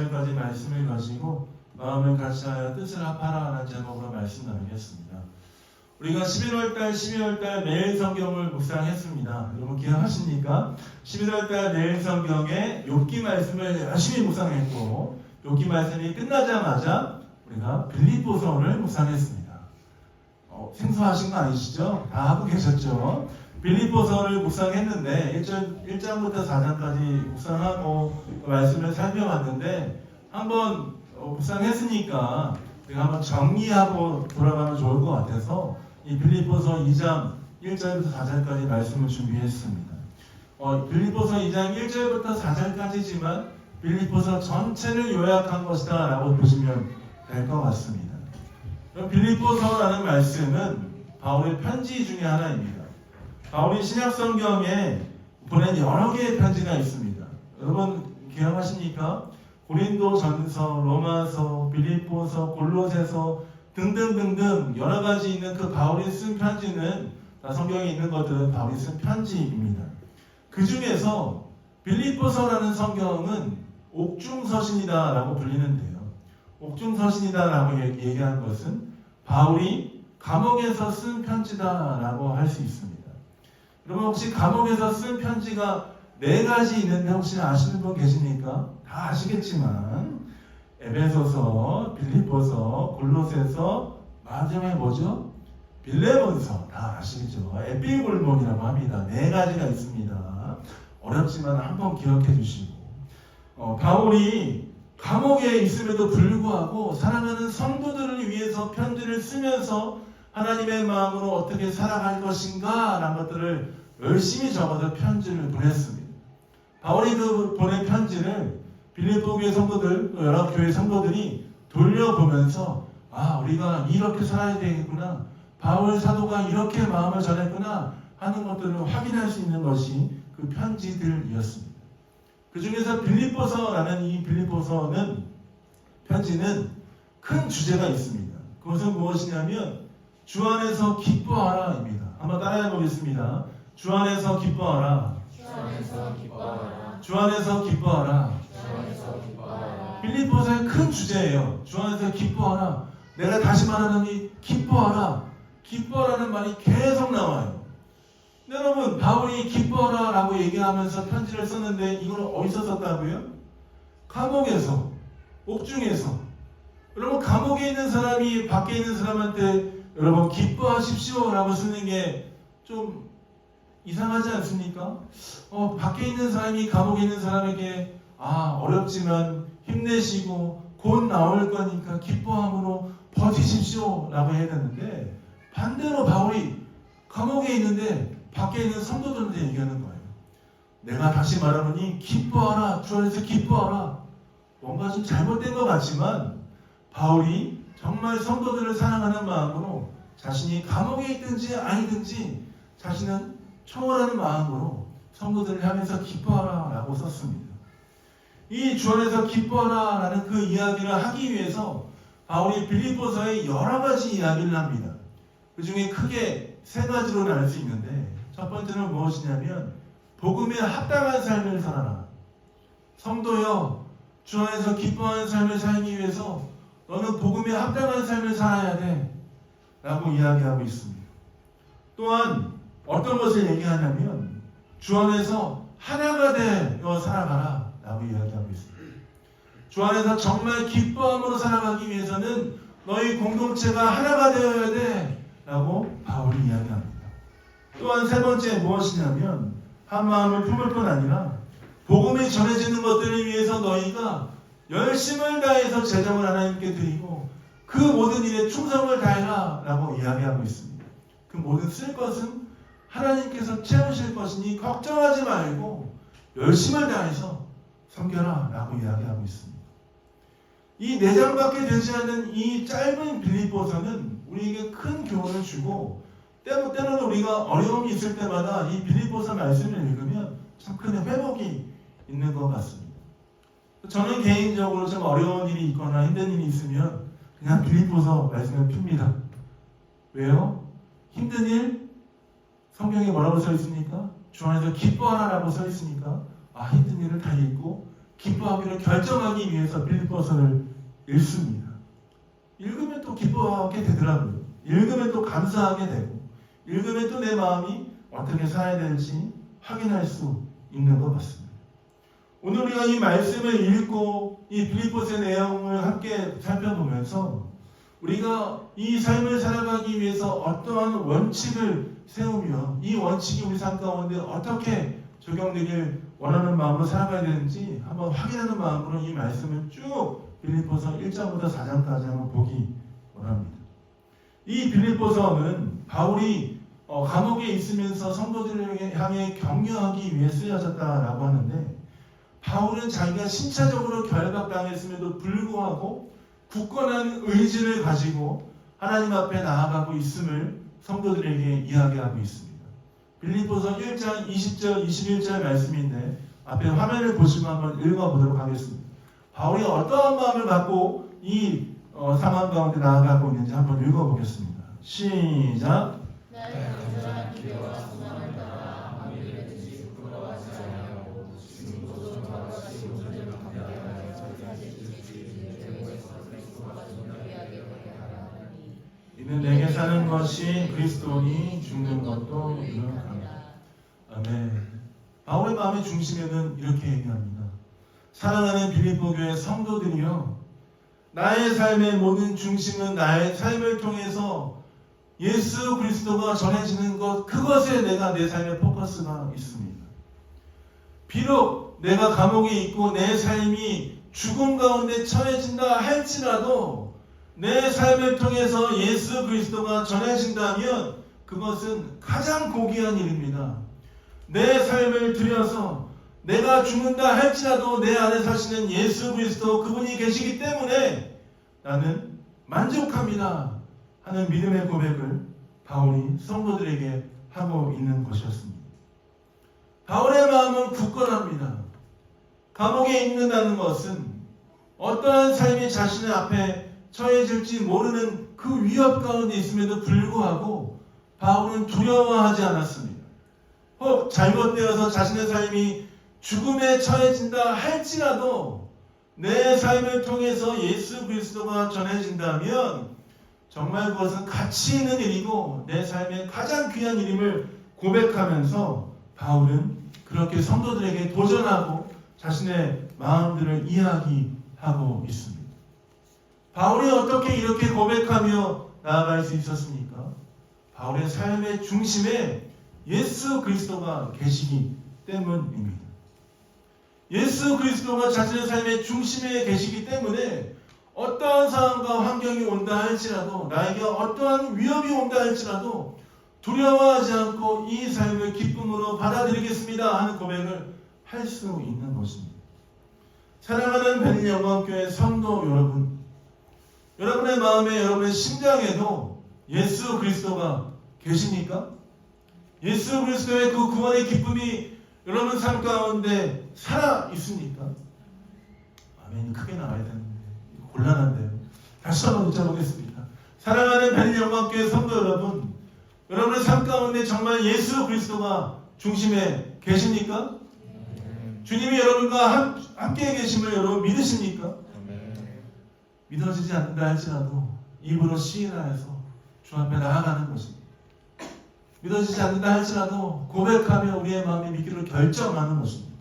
4절까지 말씀을 가지고 마음을 같이 하여 뜻을 합하라 하는 제목으로 말씀 나누겠습니다. 우리가 12월달 매일 성경을 묵상했습니다. 여러분 기억하십니까? 11월달 매일 성경에 욥기 말씀을 열심히 묵상했고 욥기 말씀이 끝나자마자 우리가 빌립보서를 묵상했습니다. 생소하신 거 아니시죠? 다 하고 계셨죠? 빌립보서를 묵상했는데 1장부터 4장까지 묵상하고 말씀을 살펴봤는데 한번 묵상했으니까 우리가 한번 정리하고 돌아가면 좋을 것 같아서 이 빌립보서 2장 1절부터 4절까지 말씀을 준비했습니다. 빌립보서 2장 1절부터 4절까지지만 빌립보서 전체를 요약한 것이다 라고 보시면 될 것 같습니다. 빌립보서라는 말씀은 바울의 편지 중에 하나입니다. 바울이 신약성경에 보낸 여러 개의 편지가 있습니다. 여러분 기억하십니까? 고린도전서, 로마서, 빌립보서, 골로새서 등등등등 여러 가지 있는 그 바울이 쓴 편지는 다 성경에 있는 것들은 바울이 쓴 편지입니다. 그 중에서 빌립보서라는 성경은 옥중서신이다라고 불리는데요. 옥중서신이다라고 얘기한 것은 바울이 감옥에서 쓴 편지다라고 할 수 있습니다. 여러분 혹시 감옥에서 쓴 편지가 4가지 있는데 혹시 아시는 분 계십니까? 다 아시겠지만 에베소서, 빌립보서, 골로새서, 마지막에 뭐죠? 빌레몬서 다 아시죠? 에피골몬이라고 합니다. 4가지가 있습니다. 어렵지만 한번 기억해 주시고 바울이 감옥에 있음에도 불구하고 사랑하는 성도들을 위해서 편지를 쓰면서 하나님의 마음으로 어떻게 살아갈 것인가 라는 것들을 열심히 적어서 편지를 보냈습니다. 바울이 그 보낸 편지를 빌립보 교회 성도들, 여러 교회 성도들이 돌려보면서 우리가 이렇게 살아야 되겠구나, 바울 사도가 이렇게 마음을 전했구나 하는 것들을 확인할 수 있는 것이 그 편지들이었습니다. 그 중에서 빌립보서라는 이 편지는 큰 주제가 있습니다. 그것은 무엇이냐면 주 안에서 기뻐하라입니다. 한번 따라해 보겠습니다. 주 안에서 기뻐하라. 주 안에서 기뻐하라. 주 안에서 기뻐하라. 주 안에서 기뻐하라. 빌립보서의 큰 주제예요. 주 안에서 기뻐하라. 내가 다시 말하는 이 기뻐하라. 기뻐라는 말이 계속 나와요. 여러분 바울이 기뻐하라 라고 얘기하면서 편지를 썼는데 이걸 어디서 썼다고요? 감옥에서, 옥중에서. 여러분 감옥에 있는 사람이 밖에 있는 사람한테 여러분 기뻐하십시오 라고 쓰는 게 좀 이상하지 않습니까? 밖에 있는 사람이 감옥에 있는 사람에게 어렵지만 힘내시고 곧 나올 거니까 기뻐함으로 버티십시오 라고 해야 되는데 반대로 바울이 감옥에 있는데 밖에 있는 성도들한테 얘기하는 거예요. 내가 다시 말하노니 기뻐하라. 주 안에서 기뻐하라. 뭔가 좀 잘못된 것 같지만 바울이 정말 성도들을 사랑하는 마음으로 자신이 감옥에 있든지 아니든지 자신은 초월하는 마음으로 성도들을 향해서 기뻐하라 라고 썼습니다. 이 주 안에서 기뻐하라 라는 그 이야기를 하기 위해서 바울이 빌립보서에 여러 가지 이야기를 합니다. 그 중에 크게 3가지로 나눌 수 있는데 첫 번째는 무엇이냐면 복음에 합당한 삶을 살아라. 성도여, 주 안에서 기뻐하는 삶을 살기 위해서 너는 복음에 합당한 삶을 살아야 돼 라고 이야기하고 있습니다. 또한 어떤 것을 얘기하냐면 주 안에서 하나가 되어 살아가라 라고 이야기하고 있습니다. 주 안에서 정말 기뻐함으로 살아가기 위해서는 너희 공동체가 하나가 되어야 돼 라고 바울이 이야기합니다. 또한 3번째 무엇이냐면 한 마음을 품을 뿐 아니라 복음이 전해지는 것들을 위해서 너희가 열심을 다해서 재정을 하나님께 드리고 그 모든 일에 충성을 다해라 라고 이야기하고 있습니다. 그 모든 쓸 것은 하나님께서 채우실 것이니 걱정하지 말고 열심을 다해서 섬겨라 라고 이야기하고 있습니다. 이 4장밖에 되지 않는 이 짧은 빌립보서는 우리에게 큰 교훈을 주고 때로는 우리가 어려움이 있을 때마다 이 빌립보서 말씀을 읽으면 참 큰 회복이 있는 것 같습니다. 저는 개인적으로 좀 어려운 일이 있거나 힘든 일이 있으면 그냥 빌립보서 말씀을 핍니다. 왜요? 힘든 일? 성경에 뭐라고 써 있습니까? 주 안에서 기뻐하라 라고 써 있으니까 힘든 일을 다 읽고 기뻐하기로 결정하기 위해서 빌립보서를 읽습니다. 읽으면 또 기뻐하게 되더라고요. 읽으면 또 감사하게 되고, 읽으면 또 내 마음이 어떻게 살아야 될지 확인할 수 있는 것 같습니다. 오늘 우리가 이 말씀을 읽고 이 빌립보서의 내용을 함께 살펴보면서 우리가 이 삶을 살아가기 위해서 어떠한 원칙을 세우며 이 원칙이 우리 삶 가운데 어떻게 적용되길 원하는 마음으로 살아가야 되는지 한번 확인하는 마음으로 이 말씀을 쭉 빌립보서 1장부터 4장까지 한번 보기 원합니다. 이 빌립보서는 바울이 감옥에 있으면서 성도들을 향해 격려하기 위해 쓰여졌다라고 하는데, 바울은 자기가 신체적으로 결박당했음에도 불구하고 굳건한 의지를 가지고 하나님 앞에 나아가고 있음을 성도들에게 이야기하고 있습니다. 빌립보서 1장 20절 21절 말씀인데 앞에 화면을 보시고 한번 읽어보도록 하겠습니다. 바울이 어떠한 마음을 갖고 이 상황 가운데 나아가고 있는지 한번 읽어보겠습니다. 시작. 나의 간절한 기도와 소망을 따라 아무 일에든지 부끄러워하지 아니하고 지금도 전과 같이 오늘을 감당하여 전까지 대구에서 그리스도와 존귀하게 되게 하라 하니 이는 내게 사는 것이 그리스도니 죽는 것도 유익하다. 아멘. 바울의 마음의 중심에는 이렇게 얘기합니다. 사랑하는 빌립보 교회 성도들이여, 나의 삶의 모든 중심은 나의 삶을 통해서 예수 그리스도가 전해지는 것, 그것에 내가 내 삶의 포커스가 있습니다. 비록 내가 감옥에 있고 내 삶이 죽음 가운데 처해진다 할지라도 내 삶을 통해서 예수 그리스도가 전해진다면 그것은 가장 고귀한 일입니다. 내 삶을 들여서 내가 죽는다 할지라도 내 안에 사시는 예수 그리스도 그분이 계시기 때문에 나는 만족합니다 하는 믿음의 고백을 바울이 성도들에게 하고 있는 것이었습니다. 바울의 마음은 굳건합니다. 감옥에 있는다는 것은 어떠한 삶이 자신의 앞에 처해질지 모르는 그 위협 가운데 있음에도 불구하고 바울은 두려워하지 않았습니다. 혹 잘못되어서 자신의 삶이 죽음에 처해진다 할지라도 내 삶을 통해서 예수 그리스도가 전해진다면 정말 그것은 가치 있는 일이고 내 삶의 가장 귀한 일임을 고백하면서 바울은 그렇게 성도들에게 도전하고 자신의 마음들을 이야기하고 있습니다. 바울이 어떻게 이렇게 고백하며 나아갈 수 있었습니까? 바울의 삶의 중심에 예수 그리스도가 계시기 때문입니다. 예수 그리스도가 자신의 삶의 중심에 계시기 때문에 어떠한 상황과 환경이 온다 할지라도, 나에게 어떠한 위협이 온다 할지라도 두려워하지 않고 이 삶을 기쁨으로 받아들이겠습니다 하는 고백을 할 수 있는 것입니다. 사랑하는 벤영광교회 성도 여러분, 여러분의 마음에, 여러분의 심장에도 예수 그리스도가 계십니까? 예수 그리스도의 그 구원의 기쁨이 여러분 삶 가운데 살아 있습니까? 아멘이 크게 나와야 되는데 곤란한데요. 다시 한번 여쭤보겠습니다. 사랑하는 벤영광교회 성도 여러분, 여러분의 삶 가운데 정말 예수 그리스도가 중심에 계십니까? 주님이 여러분과 함께 계심을 여러분 믿으십니까? 믿어지지 않는다 할지라도 입으로 시인하여서 주 앞에 나아가는 것입니다. 믿어지지 않는다 할지라도 고백하며 우리의 마음에 믿기를 결정하는 것입니다.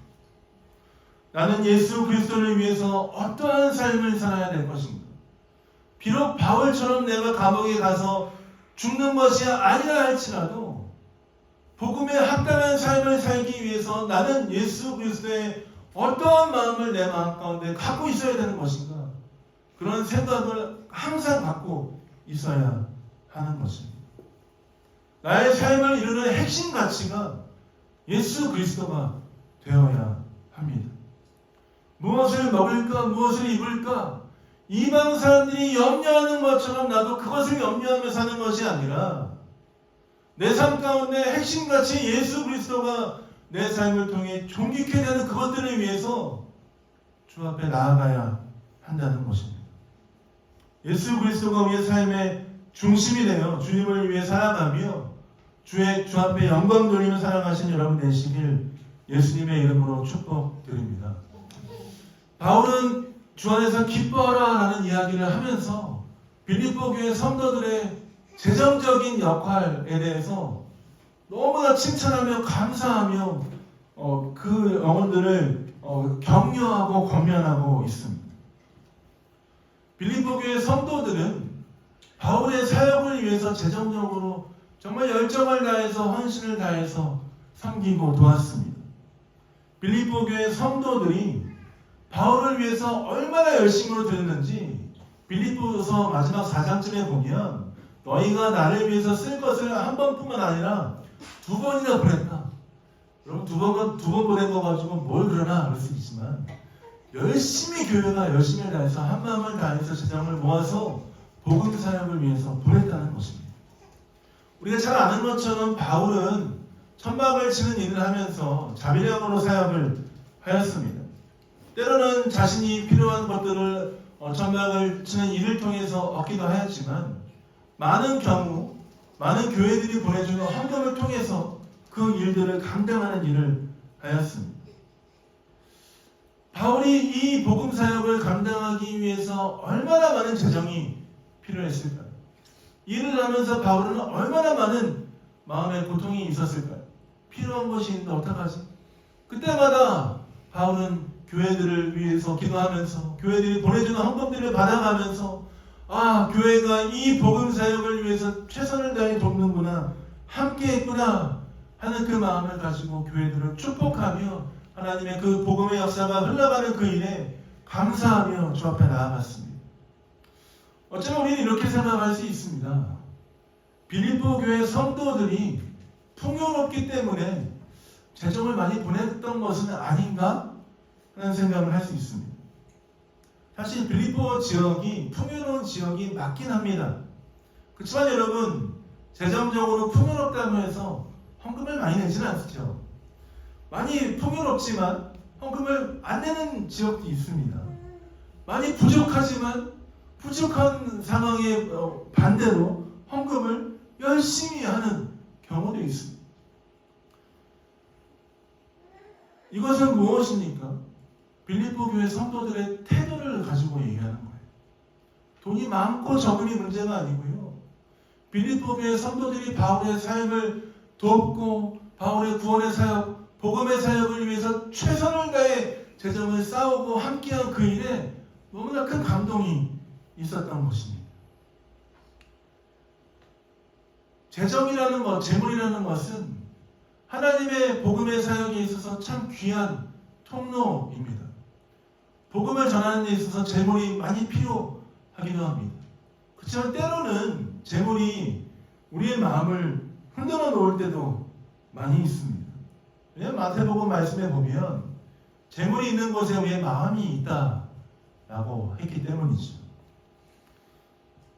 나는 예수 그리스도를 위해서 어떠한 삶을 살아야 될 것인가? 비록 바울처럼 내가 감옥에 가서 죽는 것이 아니라 할지라도 복음에 합당한 삶을 살기 위해서 나는 예수 그리스도의 어떠한 마음을 내 마음 가운데 갖고 있어야 되는 것인가? 그런 생각을 항상 갖고 있어야 하는 것입니다. 나의 삶을 이루는 핵심 가치가 예수 그리스도가 되어야 합니다. 무엇을 먹을까, 무엇을 입을까, 이방 사람들이 염려하는 것처럼 나도 그것을 염려하며 사는 것이 아니라 내 삶 가운데 핵심 가치 예수 그리스도가 내 삶을 통해 존귀케 되는 그것들을 위해서 주 앞에 나아가야 한다는 것입니다. 예수 그리스도가 우리의 삶의 중심이 되어 주님을 위해 살아가며 주 앞에 영광 돌리며 살아가신 여러분 되시길 예수님의 이름으로 축복드립니다. 바울은 주 안에서 기뻐하라 라는 이야기를 하면서 빌립보 교회 성도들의 재정적인 역할에 대해서 너무나 칭찬하며 감사하며 그 영혼들을 격려하고 권면하고 있습니다. 빌립보 교회 성도들은 바울의 사역을 위해서 재정적으로 정말 열정을 다해서 헌신을 다해서 섬기고 도왔습니다. 빌립보 교회 성도들이 바울을 위해서 얼마나 열심으로 드렸는지 빌립보서 마지막 4장쯤에 보면 너희가 나를 위해서 쓸 것을 한 번뿐만 아니라 2번이나 보냈다. 여러분 두 번 보낸 거 가지고 뭘 그러나 그럴 수 있지만 열심히 교회가 열심히 다해서 한 마음을 다해서 재정을 모아서 복음 사역을 위해서 보냈다는 것입니다. 우리가 잘 아는 것처럼 바울은 천막을 치는 일을 하면서 자비력으로 사역을 하였습니다. 때로는 자신이 필요한 것들을 천막을 치는 일을 통해서 얻기도 하였지만 많은 경우 많은 교회들이 보내주는 헌금을 통해서 그 일들을 감당하는 일을 하였습니다. 바울이 이 복음 사역을 감당하기 위해서 얼마나 많은 재정이 필요했을까요? 일을 하면서 바울은 얼마나 많은 마음의 고통이 있었을까요? 필요한 것이 있는데 어떡하지? 그때마다 바울은 교회들을 위해서 기도하면서 교회들이 보내주는 헌금들을 받아가면서 교회가 이 복음 사역을 위해서 최선을 다해 돕는구나, 함께했구나 하는 그 마음을 가지고 교회들을 축복하며 하나님의 그 복음의 역사가 흘러가는 그 일에 감사하며 주 앞에 나아갔습니다. 어쩌면 우리는 이렇게 생각할 수 있습니다. 빌립보 교회 성도들이 풍요롭기 때문에 재정을 많이 보냈던 것은 아닌가 하는 생각을 할 수 있습니다. 사실 빌립보 지역이 풍요로운 지역이 맞긴 합니다. 그렇지만 여러분, 재정적으로 풍요롭다고 해서 헌금을 많이 내지는 않죠. 많이 풍요롭지만 헌금을 안 내는 지역도 있습니다. 많이 부족하지만 부족한 상황에 반대로 헌금을 열심히 하는 경우도 있습니다. 이것은 무엇입니까? 빌립보 교회 성도들의 태도를 가지고 얘기하는 거예요. 돈이 많고 적음이 문제가 아니고요. 빌립보 교회 성도들이 바울의 사역을 돕고 바울의 구원의 사역, 복음의 사역을 위해서 최선을 다해 재정을 쌓고 함께한 그 일에 너무나 큰 감동이 있었던 것입니다. 재정이라는 것, 재물이라는 것은 하나님의 복음의 사역에 있어서 참 귀한 통로입니다. 복음을 전하는 데 있어서 재물이 많이 필요하기도 합니다. 그렇지만 때로는 재물이 우리의 마음을 흔들어 놓을 때도 많이 있습니다. 왜냐하면 마태복음 말씀에 보면 재물이 있는 곳에 우리의 마음이 있다라고 했기 때문이죠.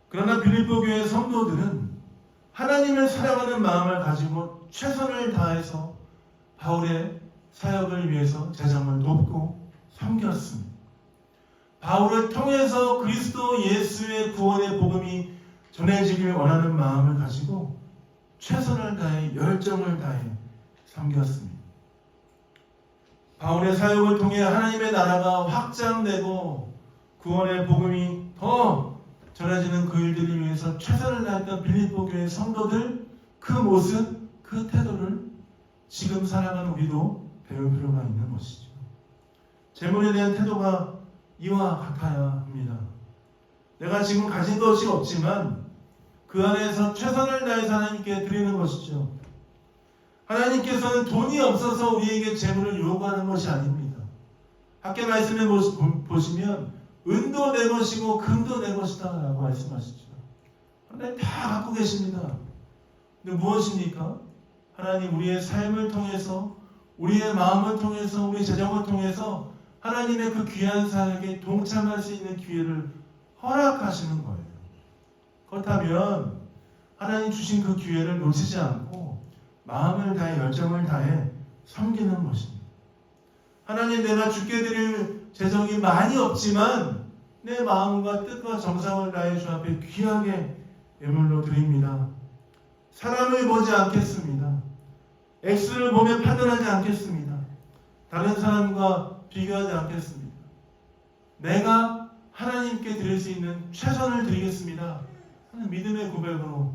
그러나 빌립보 교회 성도들은 하나님을 사랑하는 마음을 가지고 최선을 다해서 바울의 사역을 위해서 재정을 돕고 섬겼습니다. 바울을 통해서 그리스도 예수의 구원의 복음이 전해지길 원하는 마음을 가지고 최선을 다해 열정을 다해 섬겼습니다. 바울의 사역을 통해 하나님의 나라가 확장되고 구원의 복음이 더 전해지는 그 일들을 위해서 최선을 다했던 빌립보 교회 성도들, 그 모습, 그 태도를 지금 살아가는 우리도 배울 필요가 있는 것이죠. 재물에 대한 태도가 이와 같아야 합니다. 내가 지금 가진 것이 없지만 그 안에서 최선을 다해서 하나님께 드리는 것이죠. 하나님께서는 돈이 없어서 우리에게 재물을 요구하는 것이 아닙니다. 학교 말씀에 보시면 은도 내 것이고 금도 내 것이다 라고 말씀하시죠. 하나님 다 갖고 계십니다. 근데 무엇입니까? 하나님 우리의 삶을 통해서, 우리의 마음을 통해서, 우리 재정을 통해서 하나님의 그 귀한 사역에 동참할 수 있는 기회를 허락하시는 거예요. 그렇다면 하나님 주신 그 기회를 놓치지 않고 마음을 다해 열정을 다해 섬기는 것입니다. 하나님, 내가 주께 드릴 재정이 많이 없지만 내 마음과 뜻과 정성을 다해 주 앞에 귀하게 예물로 드립니다. 사람을 보지 않겠습니다. 액수를 보며 판단하지 않겠습니다. 다른 사람과 비교하지 않겠습니다. 내가 하나님께 드릴 수 있는 최선을 드리겠습니다 하는 믿음의 고백으로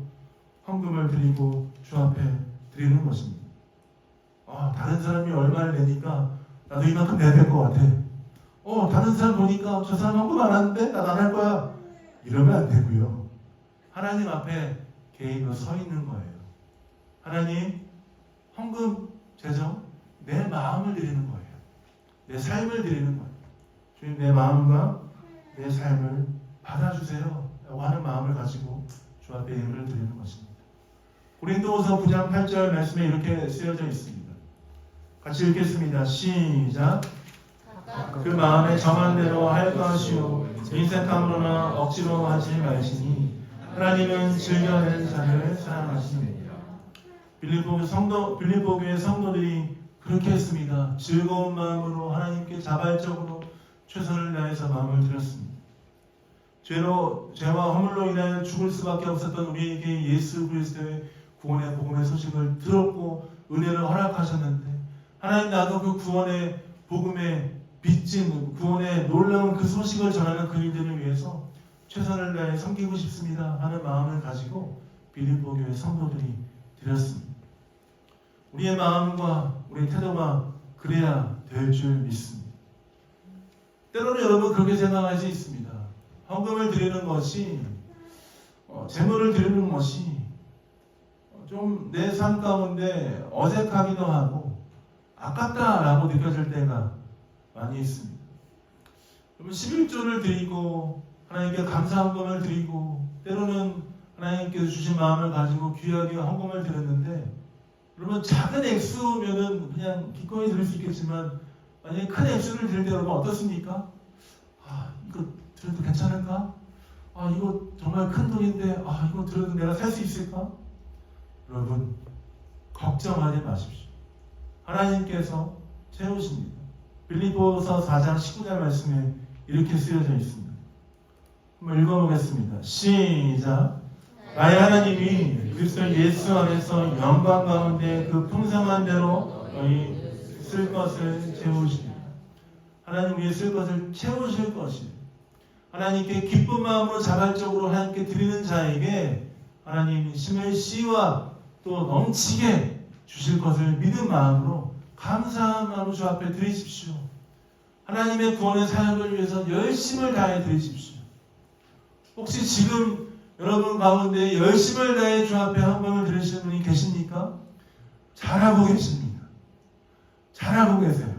헌금을 드리고 주 앞에 드리는 것입니다. 다른 사람이 얼마를 내니까 나도 이만큼 내야 될 것 같아. 다른 사람 보니까 저 사람 헌금 안 하는데 나도 안 할 거야. 이러면 안 되고요. 하나님 앞에 개인으로 서 있는 거예요. 하나님, 헌금, 재정, 내 마음을 드리는 거예요. 내 삶을 드리는 거예요. 주님, 내 마음과 내 삶을 받아주세요 라고 하는 마음을 가지고 주 앞에 예물을 드리는 것입니다. 고린도후서 9장 8절 말씀에 이렇게 쓰여져 있습니다. 같이 읽겠습니다. 시작. 그 마음에 정한 대로 할 것이요 인색함으로나 억지로 하지 말지니 하나님은 즐겨하는 자를 사랑하십니다. 빌립보 교회 성도들이 그렇게 했습니다. 즐거운 마음으로 하나님께 자발적으로 최선을 다해서 마음을 들였습니다. 죄와 허물로 인하여 죽을 수밖에 없었던 우리에게 예수 그리스도의 구원의 복음의 소식을 들었고 은혜를 허락하셨는데 하나님, 나도 그 구원의 복음에 빚진 구원의 놀라운 그 소식을 전하는 그들을 위해서 최선을 다해 섬기고 싶습니다 하는 마음을 가지고 빌립보 교회 성도들이 드렸습니다. 우리의 마음과 우리의 태도가 그래야 될 줄 믿습니다. 때로는 여러분 그렇게 생각할 수 있습니다. 헌금을 드리는 것이 재물을 드리는 것이 좀 내 삶 가운데 어색하기도 하고 아깝다라고 느껴질 때가 많이 있습니다. 11조를 드리고 하나님께 감사 헌금을 드리고 때로는 하나님께서 주신 마음을 가지고 귀하게 헌금을 드렸는데 여러분 작은 액수면은 그냥 기꺼이 드릴 수 있겠지만 만약에 큰 액수를 드릴 때 여러분 어떻습니까? 이거 드려도 괜찮을까? 이거 정말 큰 돈인데 이거 드려도 내가 살 수 있을까? 여러분 걱정하지 마십시오. 하나님께서 채우십니다. 빌립보서 4장 19절 말씀에 이렇게 쓰여져 있습니다. 한번 읽어보겠습니다. 시작. 나의 하나님이 그리스도 예수 안에서 영광 가운데 그 풍성한 대로 너희 쓸 것을 채우십니다. 하나님 위에 쓸 것을 채우실 것입니다. 하나님께 기쁜 마음으로 자발적으로 하나님께 드리는 자에게 하나님 심의 씨와 또 넘치게 주실 것을 믿은 마음으로 감사한 마음으로 주 앞에 드리십시오. 하나님의 구원의 사역을 위해서 열심을 다해 드리십시오. 혹시 지금 여러분 가운데 열심을 다해 주 앞에 헌금을 드리시는 분이 계십니까? 잘하고 계십니다. 잘하고 계세요.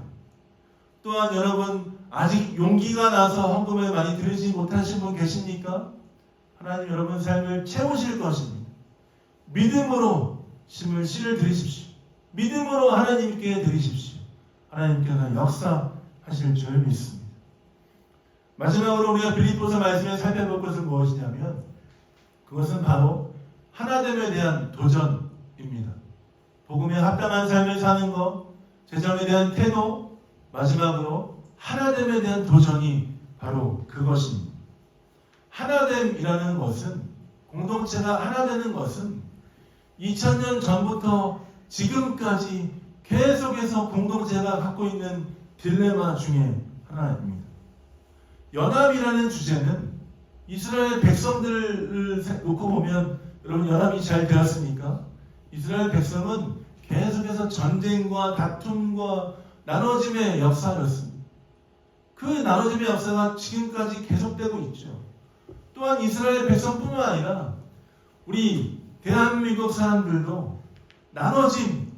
또한 여러분 아직 용기가 나서 헌금을 많이 드리지 못하신 분 계십니까? 하나님 여러분 삶을 채우실 것입니다. 믿음으로 심을 씨를 드리십시오. 믿음으로 하나님께 드리십시오. 하나님께서 역사하실 줄 믿습니다. 마지막으로 우리가 빌립보서 말씀에 살펴볼 것은 무엇이냐면 그것은 바로 하나됨에 대한 도전입니다. 복음에 합당한 삶을 사는 것, 재정에 대한 태도, 마지막으로 하나됨에 대한 도전이 바로 그것입니다. 하나됨이라는 것은, 공동체가 하나 되는 것은 2000년 전부터 지금까지 계속해서 공동체가 갖고 있는 딜레마 중에 하나입니다. 연합이라는 주제는 이스라엘 백성들을 놓고 보면 여러분 연합이 잘 되었습니까? 이스라엘 백성은 계속해서 전쟁과 다툼과 나눠짐의 역사였습니다. 그 나눠짐의 역사가 지금까지 계속되고 있죠. 또한 이스라엘 백성뿐만 아니라 우리 대한민국 사람들도 나눠짐,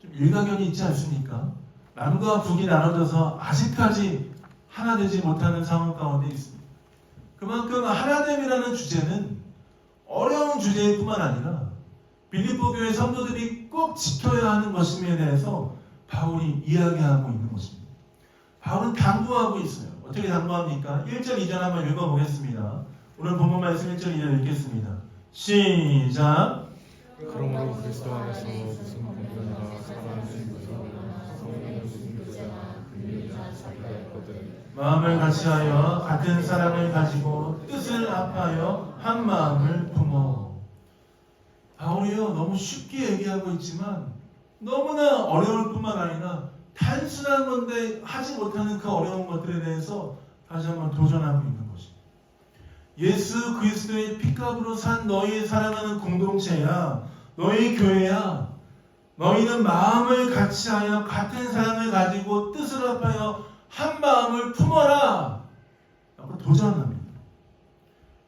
좀 일가견이 있지 않습니까? 남과 북이 나눠져서 아직까지 하나 되지 못하는 상황 가운데 있습니다. 그만큼 하나됨이라는 주제는 어려운 주제일 뿐만 아니라 빌립보 교회 성도들이 꼭 지켜야 하는 것임에 대해서 바울이 이야기하고 있는 것입니다. 바울은 당부하고 있어요. 어떻게 당부합니까? 1절 2절 한번 읽어보겠습니다. 오늘 본문 말씀 1절 2절 읽겠습니다. 시작. 그러므로 그리스도 안에서 무슨 공동체가 사랑하는 것이나 성령의 무슨 교제나 긍휼이나 자비가 있거든 마음을 같이하여 같은 사랑을 가지고 뜻을 합하여 한 마음을 품어. 바울이요 너무 쉽게 얘기하고 있지만 너무나 어려울 뿐만 아니라 단순한 건데 하지 못하는 그 어려운 것들에 대해서 다시 한번 도전하고 있는 것입니다. 예수 그리스도의 피값으로 산 너희의 사랑하는 공동체야, 너희 교회야. 너희는 마음을 같이하여 같은 사랑을 가지고 뜻을 합하여 한 마음을 품어라 라고 도전합니다.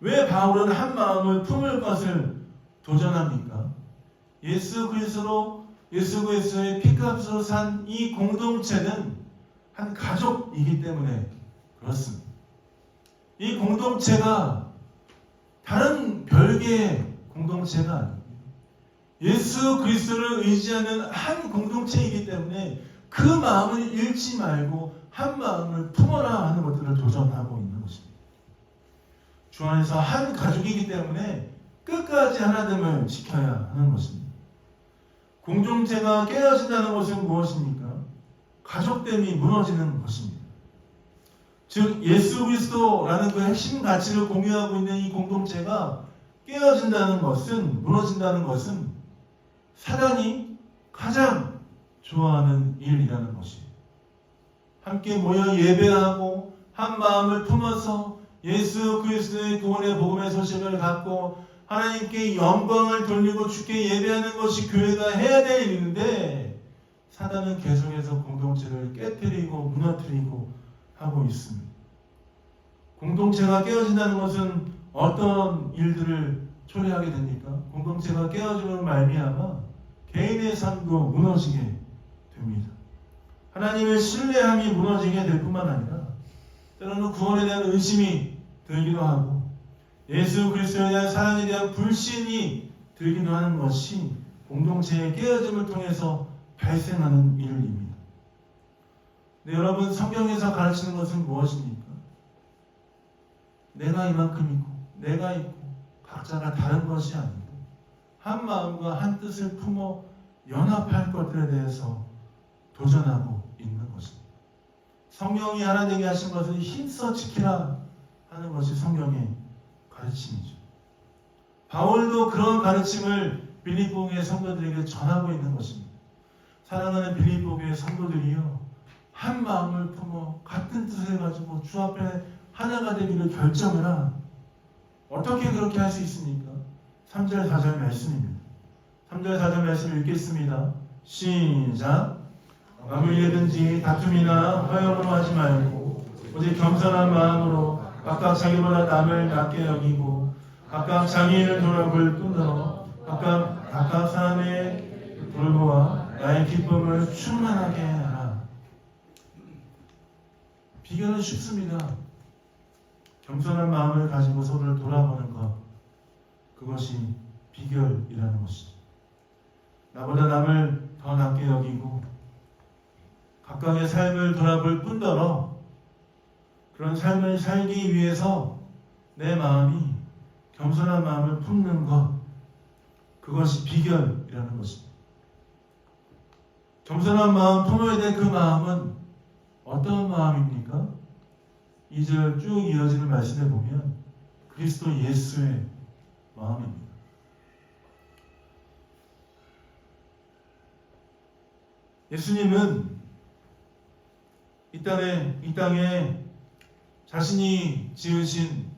왜 바울은 한 마음을 품을 것을 도전합니까? 예수 그리스도의 피값으로 산 이 공동체는 한 가족이기 때문에 그렇습니다. 이 공동체가 다른 별개의 공동체가 아닙니다. 예수 그리스도를 의지하는 한 공동체이기 때문에 그 마음을 잃지 말고 한 마음을 품어라 하는 것들을 도전하고 있는 것입니다. 주 안에서 한 가족이기 때문에 끝까지 하나됨을 지켜야 하는 것입니다. 공동체가 깨어진다는 것은 무엇입니까? 가족됨이 무너지는 것입니다. 즉 예수 그리스도라는 그 핵심 가치를 공유하고 있는 이 공동체가 깨어진다는 것은, 무너진다는 것은 사단이 가장 좋아하는 일이라는 것입니다. 함께 모여 예배하고 한 마음을 품어서 예수 그리스도의 구원의 복음의 소식을 갖고 하나님께 영광을 돌리고 주께 예배하는 것이 교회가 해야 될 일인데 사단은 계속해서 공동체를 깨뜨리고 무너뜨리고 하고 있습니다. 공동체가 깨어진다는 것은 어떤 일들을 초래하게 됩니까? 공동체가 깨어짐으로 말미암아 개인의 삶도 무너지게 됩니다. 하나님의 신뢰함이 무너지게 될 뿐만 아니라 때로는 구원에 대한 의심이 들기도 하고 예수 그리스도에 대한 사랑에 대한 불신이 들기도 하는 것이 공동체의 깨어짐을 통해서 발생하는 일입니다. 네, 여러분 성경에서 가르치는 것은 무엇입니까? 내가 이만큼 있고 내가 있고 각자가 다른 것이 아니고 한 마음과 한 뜻을 품어 연합할 것들에 대해서 도전하고 있는 것입니다. 성령이 하나 되게 하신 것을 힘써 지키라 하는 것이 성경의 가르침이죠. 바울도 그런 가르침을 빌립보교의 성도들에게 전하고 있는 것입니다. 사랑하는 빌립보교의 성도들이요, 한 마음을 품어 같은 뜻을 가지고 주 앞에 하나가 되기를 결정해라. 어떻게 그렇게 할 수 있습니까? 3절 4절 말씀입니다. 3절 4절 말씀을 읽겠습니다. 시작. 아무 일이든지 다툼이나 허영으로 하지 말고 오직 겸손한 마음으로 각각 자기보다 남을 낮게 여기고 각각 자기를 돌아볼 뿐더러 각각 사람의 돌보아 나의 기쁨을 충만하게 하라. 비결은 쉽습니다. 겸손한 마음을 가지고 서로를 돌아보는 것, 그것이 비결이라는 것이죠. 나보다 남을 더 낮게 여기고 각각의 삶을 돌아볼 뿐더러 그런 삶을 살기 위해서 내 마음이 겸손한 마음을 품는 것, 그것이 비결이라는 것입니다. 겸손한 마음 품어야 될 그 마음은 어떤 마음입니까? 2절 쭉 이어지는 말씀에 보면 그리스도 예수의 마음입니다. 예수님은 이 땅에 자신이 지으신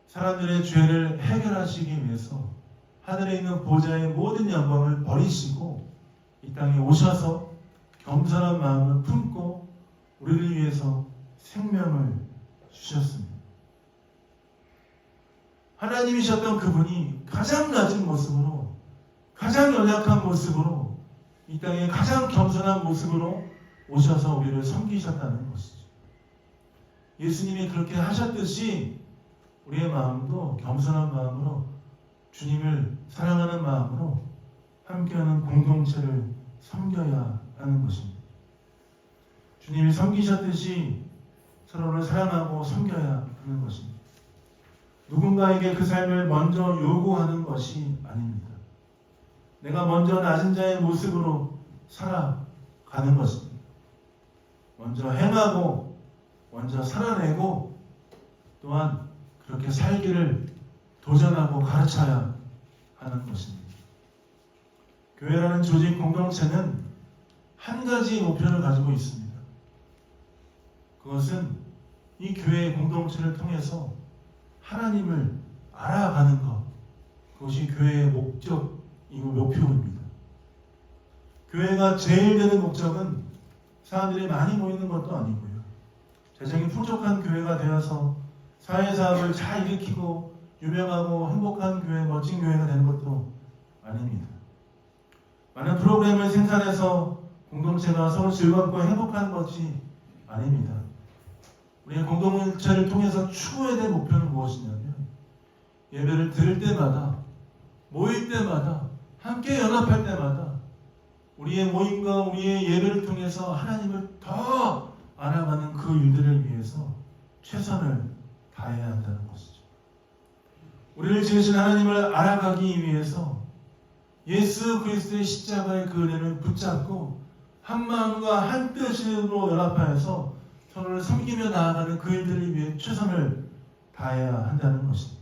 사람들의 죄를 해결하시기 위해서 하늘에 있는 보좌의 모든 영광을 버리시고 이 땅에 오셔서 겸손한 마음을 품고 우리를 위해서 생명을 주셨습니다. 하나님이셨던 그분이 가장 낮은 모습으로, 가장 연약한 모습으로, 이 땅에 가장 겸손한 모습으로 오셔서 우리를 섬기셨다는 것이죠. 예수님이 그렇게 하셨듯이 우리의 마음도 겸손한 마음으로 주님을 사랑하는 마음으로 함께하는 공동체를 섬겨야 하는 것입니다. 주님이 섬기셨듯이 서로를 사랑하고 섬겨야 하는 것입니다. 누군가에게 그 삶을 먼저 요구하는 것이 아닙니다. 내가 먼저 낮은 자의 모습으로 살아가는 것입니다. 먼저 행하고 먼저 살아내고 또한 그렇게 살기를 도전하고 가르쳐야 하는 것입니다. 교회라는 조직 공동체는 한 가지 목표를 가지고 있습니다. 그것은 이 교회의 공동체를 통해서 하나님을 알아가는 것, 그것이 교회의 목적이고 목표입니다. 교회가 제일 되는 목적은 사람들이 많이 모이는 것도 아니고요. 재정이 풍족한 교회가 되어서 사회사업을 잘 일으키고 유명하고 행복한 교회, 멋진 교회가 되는 것도 아닙니다. 많은 프로그램을 생산해서 공동체가 서로 즐겁고 행복한 것이 아닙니다. 우리의 공동체를 통해서 추구해야 될 목표는 무엇이냐면 예배를 들을 때마다, 모일 때마다, 함께 연합할 때마다 우리의 모임과 우리의 예배를 통해서 하나님을 더 알아가는 그 일들을 위해서 최선을 다해야 한다는 것이죠. 우리를 지으신 하나님을 알아가기 위해서 예수 그리스도의 십자가의 그 은혜를 붙잡고 한 마음과 한 뜻으로 연합하여서 서로를 섬기며 나아가는 그 일들을 위해 최선을 다해야 한다는 것입니다.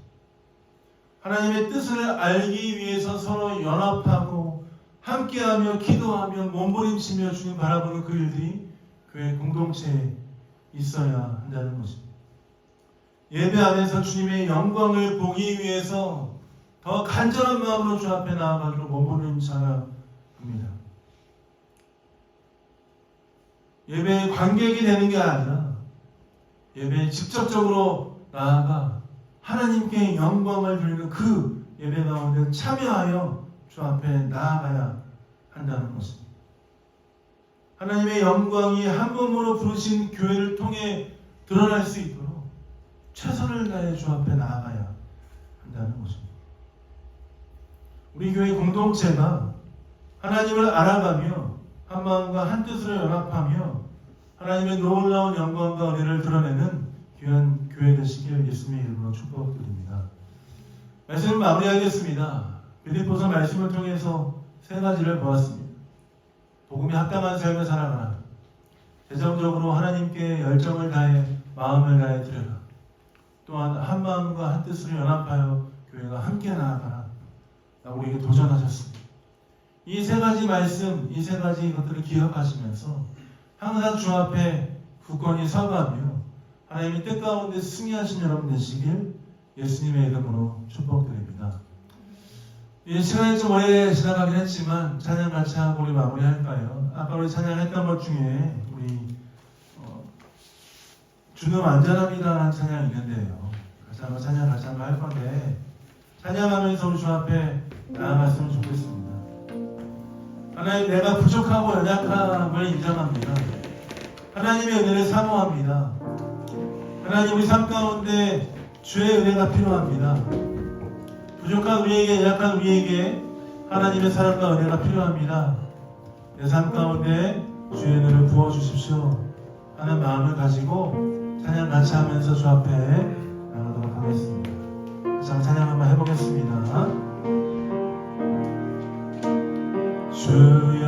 하나님의 뜻을 알기 위해서 서로 연합하고 함께하며 기도하며 몸부림치며 주님 바라보는 그 일들이 교회 공동체에 있어야 한다는 것입니다. 예배 안에서 주님의 영광을 보기 위해서 더 간절한 마음으로 주 앞에 나아가기로 몸부림쳐야 합니다. 예배의 관객이 되는 게 아니라 예배에 직접적으로 나아가 하나님께 영광을 드리는 그 예배 가운데 참여하여 주 앞에 나아가야 한다는 것입니다. 하나님의 영광이 한 몸으로 부르신 교회를 통해 드러날 수 있도록 최선을 다해 주 앞에 나아가야 한다는 것입니다. 우리 교회 공동체가 하나님을 알아가며 한 마음과 한 뜻으로 연합하며 하나님의 놀라운 영광과 은혜를 드러내는 귀한 교회 되시길 예수님의 이름으로 축복드립니다. 말씀을 마무리하겠습니다. 빌립보서 말씀을 통해서 세 가지를 보았습니다. 복음에 합당한 삶을 살아가라. 재정적으로 하나님께 열정을 다해 마음을 다해 드려라. 또한 한 마음과 한 뜻으로 연합하여 교회가 함께 나아가라. 우리에게 도전하셨습니다. 이 세 가지 말씀, 이 세 가지 것들을 기억하시면서 항상 주 앞에 굳건히 서가며 하나님의 뜻 가운데 승리하신 여러분 되시길 예수님의 이름으로 축복드립니다. 이 시간이 좀 오래 지나가긴 했지만 찬양 같이 하고 우리 마무리할까요? 아까 우리 찬양했던 것 중에 우리 주는 완전합니다라는 찬양이 있는데요. 같이 한번 찬양 같이 한번 할 건데 찬양하면서 우리 주 앞에 나아갔으면 좋겠습니다. 하나님, 내가 부족하고 연약함을 인정합니다. 하나님의 은혜를 사모합니다. 하나님, 우리 삶 가운데 주의 은혜가 필요합니다. 부족한 우리에게, 연약한 우리에게 하나님의 사랑과 은혜가 필요합니다. 내 삶 가운데 주의 은혜를 부어주십시오 하는 마음을 가지고 찬양 같이 하면서 주 앞에 나가도록 하겠습니다. 자, 찬양 한번 해보겠습니다. 주여,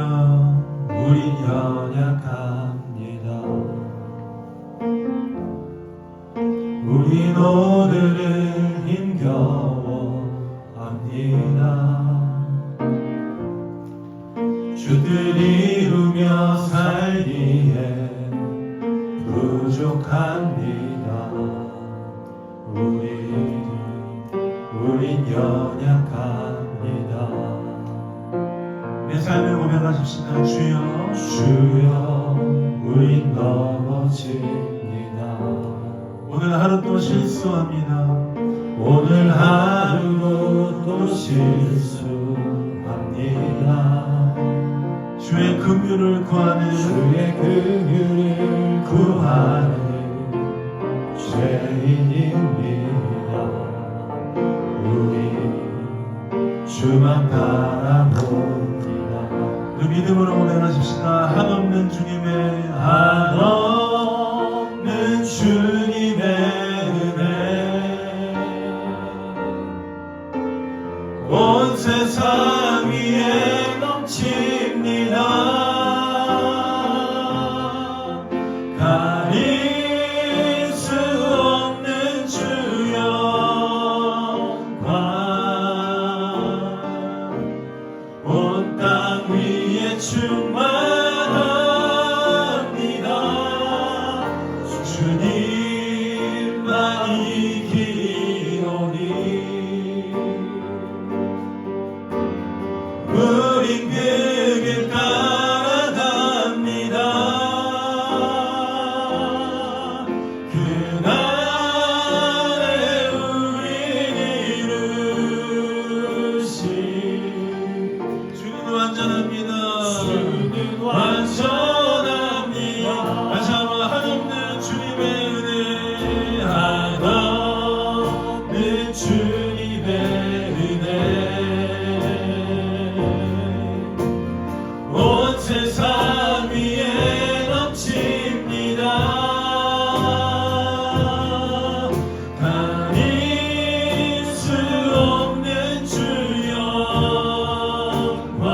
우리 연약합니다. 우린 오늘을 힘겨워합니다. 주들 이루며 살기에 부족합니다. 우린 연약합니다. 내 삶을 고백하십시다. 주여, 우린 넘어집니다. 오늘 하루 또 실수합니다. 오늘 하루도 또 실수합니다. 주의 긍휼을 구하는 죄인입니다. 우리 주만 바라봅니다. 그 믿음으로 고백하십시다. 한없는 주님의 은혜 온 세상 위에 넘칩니다. 가릴 수 없는 주 영광 온 땅 위에 충만합니다. 우린 그 길 따라갑니다. 그날에 우린 이루신 주는 완전합니다. 주는 완전합니다. 다시 한번 한없는 주님의 은혜, 한없는 주님의 은혜, 온 세상 위에 넘칩니다. 가릴 수 없는 주 영광,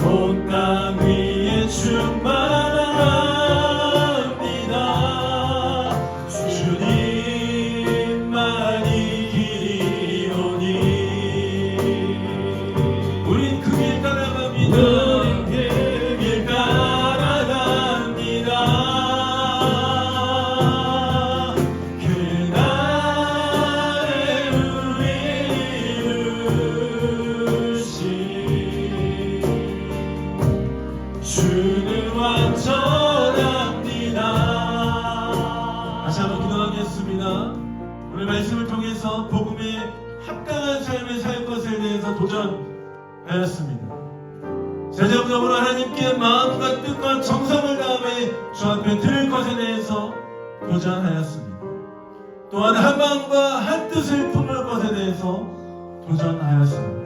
온 땅 위에 충만합니다. 주님만이 길이오니 우린 그 길 따라갑니다. 그 길 따라갑니다. 그날에 우리 이루신 주는 완전합니다. 다시 한번 기도하겠습니다. 오늘 말씀을 통해서 복음에 합당한 삶을 살 것에 대해서 도전하였습니다. 재정적으로 하나님께 마음과 뜻과 정성을 다함에 주 앞에 드릴 것에 대해서 도전하였습니다. 또한 한 마음과 한 뜻을 품을 것에 대해서 도전하였습니다.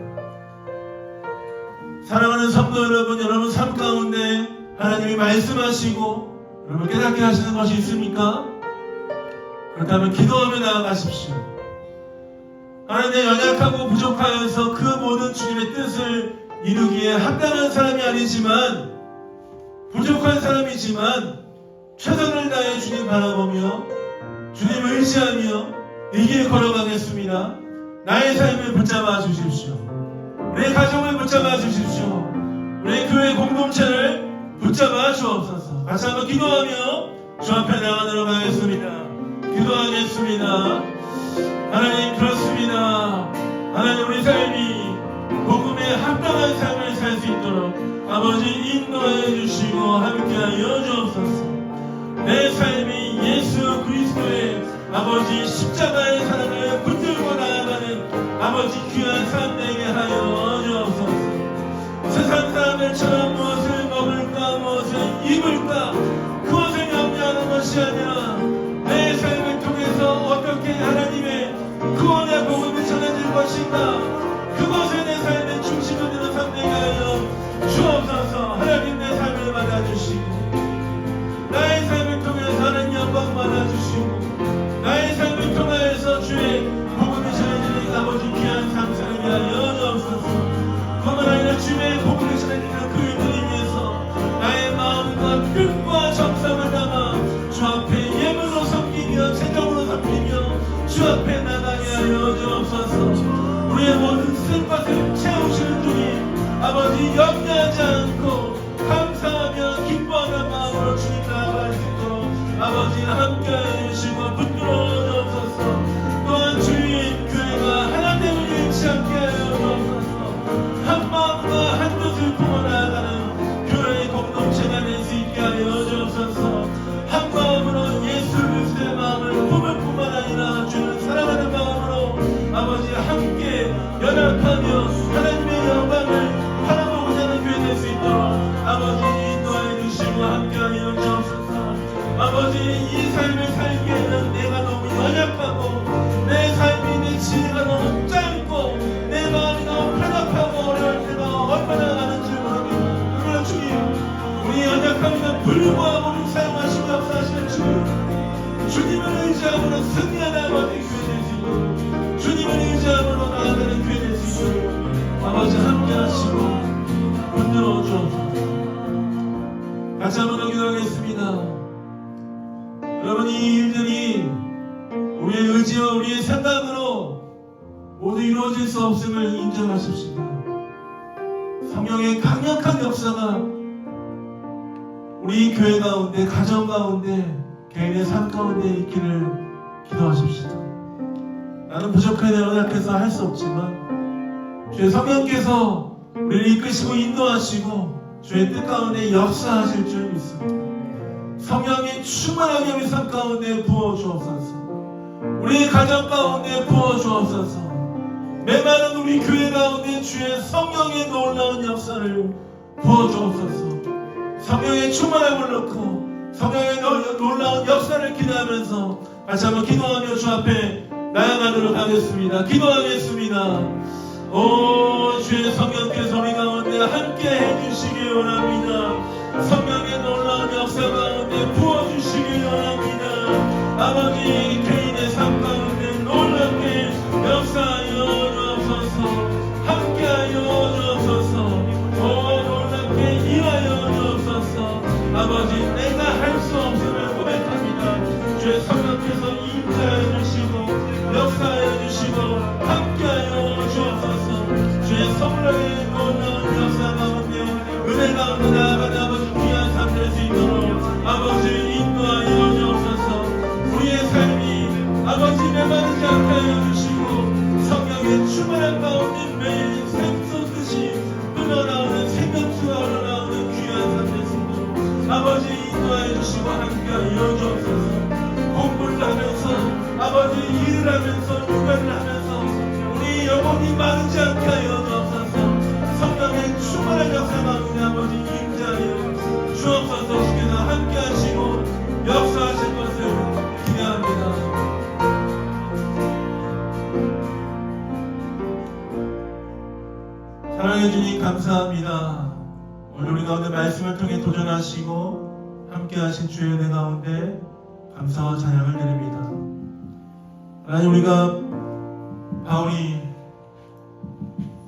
사랑하는 성도 여러분, 여러분 삶 가운데 하나님이 말씀하시고 여러분 깨닫게 하시는 것이 있습니까? 그렇다면 기도하며 나아가십시오. 하나님의 연약하고 부족하여서 그 모든 주님의 뜻을 이루기에 합당한 사람이 아니지만, 부족한 사람이지만 최선을 다해 주님 바라보며 주님을 의지하며 이 길 걸어가겠습니다. 나의 삶을 붙잡아 주십시오. 우리 가정을 붙잡아 주십시오. 우리 교회 공동체를 붙잡아 주옵소서. 같이 한번 기도하며 주 앞에 나가도록 하겠습니다. 기도하겠습니다. 하나님, 그렇습니다. 하나님, 우리 삶이 복음에 합당한 삶을 살 수 있도록 아버지 인도해 주시고 함께하여 주옵소서. 내 삶이 예수 그리스도의 아버지 십자가의 사랑을 붙들고 나아가는 아버지 귀한 삶 되게 하여 주옵소서. 세상 사람들처럼 무엇을 먹을까 무엇을 입을까 그것을 염려하는 것이 아니라 내 삶을 통해서 어떻게 하나님의 구원의 복음이 전해질 것인가, 그것을 내 삶의 중심이 되는 삶 되게 하여 주옵소서. 하나님, 내 삶을 받아주시고 나의 삶을 통해서 하나님 영광 받아주시고 나의 삶을 통하여서 주의 복음이 전해지는 아버지 귀한 삶 살게 하여 주옵소서. 뿐만 아니라 주의 복음이 전해지는 그들을 위해서 나의 마음과 뜻과 정성을 담아 주 앞에 예물로 섬기며 제정으로 섬기며 주 앞에 나가게 하여 주옵소서. 우리의 모든 쓸 것을 채우시는 주님 아버지, 염려하지 않고 감사하며 기뻐하는 마음으로 주님 나아갈 수 있도록 아버지 함께해 주시고 붙들어 주옵소서. 또한 주님 교회가 하나님을 잃지 않게 하여 주옵소서. 한 마음과 한 뜻을 품어 나아가는 교회의 공동체가 될 수 있게 하여 주옵소서. 한 마음으로 예수 그리스도의 마음을 품을 뿐만 아니라 주를 사랑하는 마음으로 아버지 함께 연합하며 하나님의 영광을 바라보고자 하는 교회 될 수 있도록 아버지 인도해 주시고 함께하여 주옵소서. 아버지, 이 삶을 살기에는 내가 너무 연약하고 내 삶이 내 지혜가 너무 짧고 내 마음이 너무 편협하고 어려울 때가 얼마나 많은지 모릅니다. 그러나 주님, 우리 연약함에도 불구하고 우리 사용하시고 역사하시는 주님을 의지함으로 승리하는 아버지 교회 될 수 있도록 주님을 의지함으로 나아가는 교회 될 수 있도록 아버지 함께하시고 붙들어 주옵소서. 같이 한번 더 기도하겠습니다. 여러분, 이 일들이 우리의 의지와 우리의 생각으로 모두 이루어질 수 없음을 인정하십시다. 성령의 강력한 역사가 우리 교회 가운데, 가정 가운데, 개인의 삶 가운데 있기를 기도하십시다. 나는 부족해 연약해서 할 수 없지만 주의 성령께서 우리를 이끄시고 인도하시고 주의 뜻 가운데 역사하실 줄 믿습니다. 성령이 충만하게 우리 삶 가운데 부어주옵소서. 우리 가정 가운데 부어주옵소서. 메마른 우리 교회 가운데 주의 성령의 놀라운 역사를 부어주옵소서. 성령의 충만함을 넣고 성령의 놀라운 역사를 기대하면서 다시 한번 기도하며 주 앞에 나아가도록 하겠습니다. 기도하겠습니다. 오 주의 성령께서 우리 가운데 함께 해주시기 원합니다. 성령의 놀라운 역사 가운데 부어주시기 원합니다. 아버지 개인의 삶 가운데 놀랍게 역사하여 주옵소서. 함께하여 주옵소서. 오 놀랍게 일하여 주옵소서. 아버지 내가 할 수 없음을 고백합니다. 주의 성령께서 임재하여 주시고 역사하여 주시고 함께하여 주옵소서. 주의 성령의 놀라운 역사 가운데 은혜 가운데 나아가는 아버지 귀한 삶 될 수 있도록 아버지 인도하여 주옵소서. 우리의 삶이 아버지 메마르지 않게 하여 주시고 성령의 충만한 가운데 매일 샘솟듯이 흘러나오는 생명수가 흘러나오는 귀한 삶 될 수 있도록 아버지 인도하여 주시고 함께하여 주옵소서. 공부를 하면서 아버지 일을 하면서 육아를 하면서 우리 영혼이 마르지 않게 하여 주옵소서. 성령의 충만한 역사 가운데 아버지 임재하여 주옵소서. 주께서 함께 하시고 역사하실 것을 기대합니다. 사랑해 주님 감사합니다. 오늘 우리 가운데 말씀을 통해 도전하시고 함께 하신 주의 은혜 가운데 감사와 찬양을 드립니다. 하나님 우리가 바울이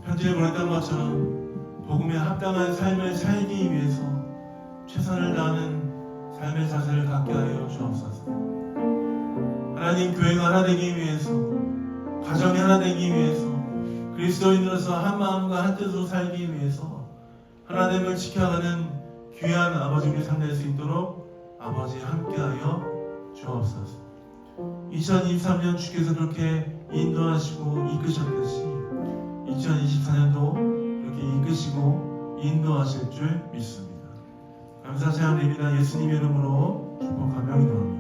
편지를 보냈던 것처럼 복음에 합당한 삶을 살기 위해서 최선을 다하는 삶의 자세를 갖게 하여 주옵소서. 하나님 교회가 하나 되기 위해서 가정이 하나 되기 위해서 그리스도인으로서 한 마음과 한 뜻으로 살기 위해서 하나됨을 지켜가는 귀한 아버지께 삼될 수 있도록 아버지 함께하여 주옵소서. 2023년 주께서 그렇게 인도하시고 이끄셨듯이 2024년도 이렇게 이끄시고 인도하실 줄 믿습니다. 감사 찬양드립니다. 예수님 이름으로 축복하며 기도합니다.